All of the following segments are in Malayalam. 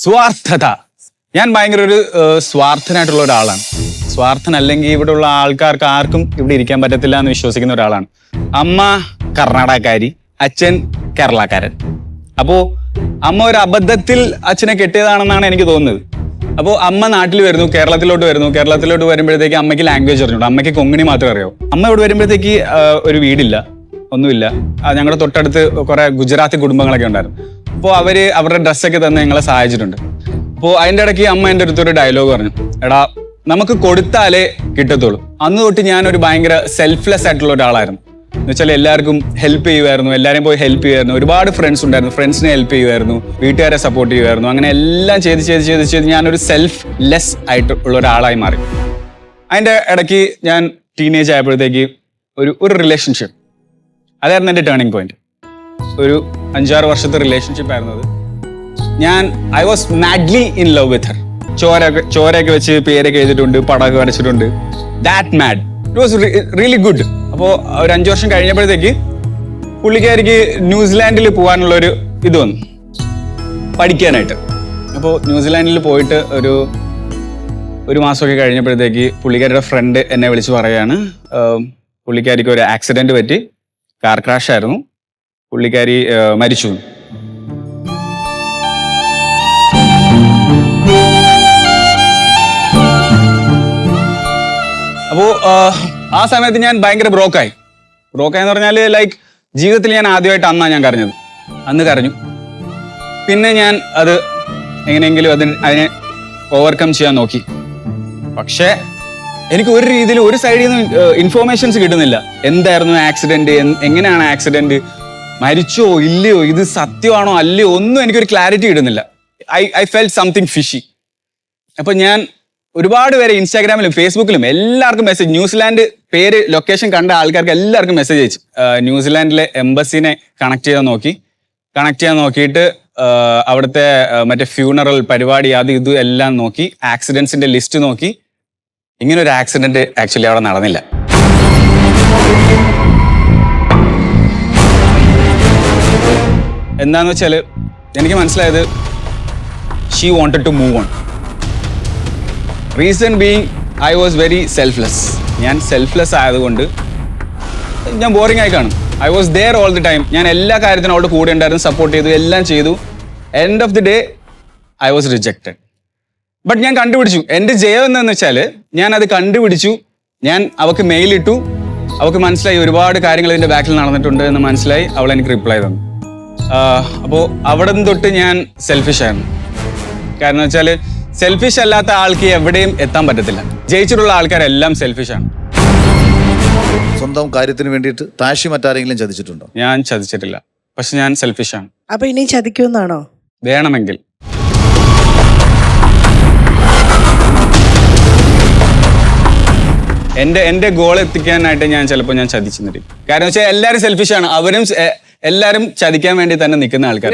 സ്വാർത്ഥത. ഞാൻ ഭയങ്കര ഒരു സ്വാർത്ഥനായിട്ടുള്ള ഒരാളാണ്. സ്വാർത്ഥനല്ലെങ്കിൽ ഇവിടെയുള്ള ആൾക്കാർക്ക് ആർക്കും ഇവിടെ ഇരിക്കാൻ പറ്റത്തില്ല എന്ന് വിശ്വസിക്കുന്ന ഒരാളാണ്. അമ്മ കർണാടകക്കാരി, അച്ഛൻ കേരളക്കാരൻ. അപ്പോ അമ്മ ഒരു അബദ്ധത്തിൽ അച്ഛനെ കെട്ടിയതാണെന്നാണ് എനിക്ക് തോന്നുന്നത്. അപ്പോൾ അമ്മ നാട്ടിൽ വരുന്നു, കേരളത്തിലോട്ട് വരുമ്പോഴത്തേക്ക് അമ്മയ്ക്ക് ലാംഗ്വേജ് അറിഞ്ഞു. അമ്മയ്ക്ക് കൊങ്ങിണി മാത്രമേ അറിയാവൂ. അമ്മ ഇവിടെ വരുമ്പോഴത്തേക്ക് ഒരു വീടില്ല, ഒന്നുമില്ല. ഞങ്ങളുടെ തൊട്ടടുത്ത് കുറെ ഗുജറാത്തി കുടുംബങ്ങളൊക്കെ ഉണ്ടായിരുന്നു. അപ്പോൾ അവരുടെ ഡ്രസ്സൊക്കെ തന്നെ ഞങ്ങളെ സഹായിച്ചിട്ടുണ്ട്. അപ്പോൾ അതിൻ്റെ ഇടയ്ക്ക് അമ്മ എൻ്റെ അടുത്തൊരു ഡയലോഗ് പറഞ്ഞു, എടാ നമുക്ക് കൊടുത്താലേ കിട്ടത്തുള്ളൂ. അന്ന് തൊട്ട് ഞാനൊരു ഭയങ്കര സെൽഫ്ലെസ് ആയിട്ടുള്ള ഒരാളായിരുന്നു. എന്ന് വെച്ചാൽ എല്ലാവർക്കും ഹെൽപ്പ് ചെയ്യുമായിരുന്നു, എല്ലാവരെയും പോയി ഹെൽപ്പ് ചെയ്യുമായിരുന്നു. ഒരുപാട് ഫ്രണ്ട്സ് ഉണ്ടായിരുന്നു, ഫ്രണ്ട്സിനെ ഹെൽപ്പ് ചെയ്യുമായിരുന്നു, വീട്ടുകാരെ സപ്പോർട്ട് ചെയ്യുമായിരുന്നു. അങ്ങനെ എല്ലാം ചെയ്ത് ഞാനൊരു സെൽഫ്ലെസ് ആയിട്ടുള്ള ഒരാളായി മാറി. അതിൻ്റെ ഇടയ്ക്ക് ഞാൻ ടീനേജ് ആയപ്പോഴത്തേക്ക് ഒരു റിലേഷൻഷിപ്പ്, അതായിരുന്നു എൻ്റെ ടേണിംഗ് പോയിന്റ്. ഒരു 5-6 വർഷത്തെ റിലേഷൻഷിപ്പ് ആയിരുന്നത്. I was madly in love with her. ചോരയൊക്കെ വെച്ച് പേരൊക്കെ എഴുതിയിട്ടുണ്ട്, പടമൊക്കെ വരച്ചിട്ടുണ്ട്. That mad, it was really good. അപ്പോൾ ഒരു 5 വർഷം കഴിഞ്ഞപ്പോഴത്തേക്ക് പുള്ളിക്കാരിക്ക് ന്യൂസിലാൻഡിൽ പോകാനുള്ളൊരു ഇത് വന്നു, പഠിക്കാനായിട്ട്. അപ്പോൾ ന്യൂസിലാൻഡിൽ പോയിട്ട് ഒരു മാസമൊക്കെ കഴിഞ്ഞപ്പോഴത്തേക്ക് പുള്ളിക്കാരിയുടെ ഫ്രണ്ട് എന്നെ വിളിച്ച് പറയാണ്, പുള്ളിക്കാരിക്ക് ഒരു ആക്സിഡൻറ്റ് പറ്റി, കാർ ക്രാഷ് ആയിരുന്നു, പുള്ളിക്കാരി മരിച്ചു. അപ്പോൾ ആ സമയത്ത് ഞാൻ ഭയങ്കര ബ്രോക്കായെന്ന് പറഞ്ഞാൽ ലൈക്ക് ജീവിതത്തിൽ ഞാൻ ആദ്യമായിട്ട് ഞാൻ കരഞ്ഞത്. അന്ന് കരഞ്ഞു. പിന്നെ ഞാൻ അത് എങ്ങനെയെങ്കിലും അതിനെ ഓവർകം ചെയ്യാൻ നോക്കി. പക്ഷേ എനിക്ക് ഒരു രീതിയിൽ ഒരു സൈഡിൽ നിന്ന് ഇൻഫോർമേഷൻസ് കിട്ടുന്നില്ല. എന്തായിരുന്നു ആക്സിഡന്റ്, എങ്ങനെയാണ് ആക്സിഡന്റ്, മരിച്ചോ ഇല്ലയോ, ഇത് സത്യമാണോ അല്ലയോ, ഒന്നും എനിക്കൊരു ക്ലാരിറ്റി കിട്ടുന്നില്ല. I felt something fishy. അപ്പൊ ഞാൻ ഒരുപാട് പേരെ ഇൻസ്റ്റാഗ്രാമിലും ഫേസ്ബുക്കിലും എല്ലാവർക്കും മെസ്സേജ്, ന്യൂസിലാൻഡ് പേര് ലൊക്കേഷൻ കണ്ട ആൾക്കാർക്ക് എല്ലാവർക്കും മെസ്സേജ് അയച്ചു. ന്യൂസിലാൻഡിലെ എംബസിനെ കണക്ട് ചെയ്യാൻ നോക്കിയിട്ട് അവിടുത്തെ മറ്റേ ഫ്യൂണറൽ പരിപാടി അത് ഇത് എല്ലാം നോക്കി, ആക്സിഡൻസിന്റെ ലിസ്റ്റ് നോക്കി. ഇങ്ങനെ ഒരു ആക്സിഡന്റ് ആക്ച്വലി അവിടെ നടന്നില്ല. എന്താന്ന് വെച്ചാൽ എനിക്ക് മനസ്സിലായത്, she wanted to move on. Reason being I was very selfless. ഞാൻ സെൽഫ്ലെസ് ആയതുകൊണ്ട് ഞാൻ ബോറിംഗ് ആയി കാണും. I was there all the time. ഞാൻ എല്ലാ കാര്യത്തിനും അവളുടെ കൂടെ ഉണ്ടായിരുന്നു, സപ്പോർട്ട് ചെയ്തു, എല്ലാം ചെയ്തു. End of the day I was rejected. But ഞാൻ കണ്ടുപിടിച്ചു എൻ്റെ ജയം എന്താണെന്ന് വെച്ചാൽ, ഞാൻ അത് കണ്ടുപിടിച്ചു. ഞാൻ അവൾക്ക് മെയിലിട്ടു, അവൾക്ക് മനസ്സിലായി ഒരുപാട് കാര്യങ്ങൾ ഇതിൻ്റെ ബാക്കിൽ നടന്നിട്ടുണ്ട് എന്ന് മനസ്സിലായി. അവൾ എനിക്ക് റിപ്ലൈ തന്നു. അപ്പോൾ അവിടെ നിന്ന് തൊട്ട് ഞാൻ സെൽഫിഷായിരുന്നു. കാരണം വെച്ചാൽ സെൽഫിഷ് അല്ലാത്ത ആൾക്ക് എവിടെയും എത്താൻ പറ്റത്തില്ല. ജയിച്ചിട്ടുള്ള ആൾക്കാരെല്ലാം സെൽഫിഷാണ്. സ്വന്തം കാര്യത്തിന് വേണ്ടിയിട്ട് താഷി മറ്റാരെങ്കിലും ചതിച്ചിട്ടുണ്ടോ? ഞാൻ ചതിച്ചിട്ടില്ല, പക്ഷെ ഞാൻ സെൽഫിഷാണ്. അപ്പൊ ഇനി ചതിക്കുമെന്നാണോ? വേണമെങ്കിൽ. എന്റെ ഗോൾ എത്തിക്കാനായിട്ട് ഞാൻ ചിലപ്പോൾ ഞാൻ ചതിച്ചു തരും. കാരണം വെച്ചാൽ എല്ലാവരും സെൽഫിഷാണ്. എല്ലാരും ചതിക്കാൻ വേണ്ടി തന്നെ നിൽക്കുന്ന ആൾക്കാർ.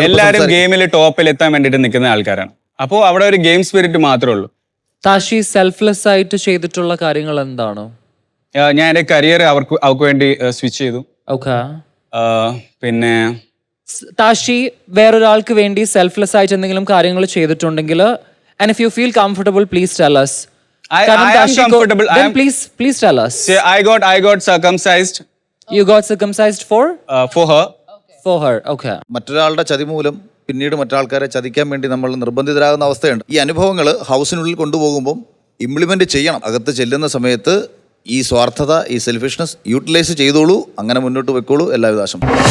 എല്ലാരും ഗെയിമിൽ ടോപ്പിൽ എത്താൻ വേണ്ടിട്ട് നിൽക്കുന്ന ആൾക്കാരാണ്. അപ്പോ അവിടെ ഒരു ഗെയിം സ്പിരിറ്റ് മാത്രമേ ഉള്ളൂ. താഷി സെൽഫ്ലെസ് ആയിട്ട് ചെയ്തിട്ടുള്ള കാര്യങ്ങൾ എന്താണോ? ഞാൻ എന്റെ കരിയർ അവർക്ക് വേണ്ടി സ്വിച്ച് ചെയ്തു. പിന്നെ താഷി വേറൊരാൾക്ക് വേണ്ടി സെൽഫ്ലെസ് ആയിട്ട് എന്തെങ്കിലും കാര്യങ്ങൾ ചെയ്തിട്ടുണ്ടെങ്കിൽ, and if you feel comfortable, please tell us. I am comfortable. Then please tell us. I got circumcised. You got circumcised for her. For her. Okay. മറ്റൊരാളുടെ ചതി മൂലം പിന്നീട് മറ്റാൾക്കാരെ ചതിക്കാൻ വേണ്ടി നമ്മൾ നിർബന്ധിതരാകുന്ന അവസ്ഥയുണ്ട്. ഈ അനുഭവങ്ങൾ ഹൗസിനുള്ളിൽ കൊണ്ടുപോകുമ്പോൾ ഇംപ്ലിമെന്റ് ചെയ്യണം. അകത്ത് ചെല്ലുന്ന സമയത്ത് ഈ സ്വാർത്ഥത, ഈ സെൽഫിഷ്നെസ് യൂട്ടിലൈസ് ചെയ്തോളൂ. അങ്ങനെ മുന്നോട്ട് വെക്കോളൂ. എല്ലാവിധ ആശംസകളും.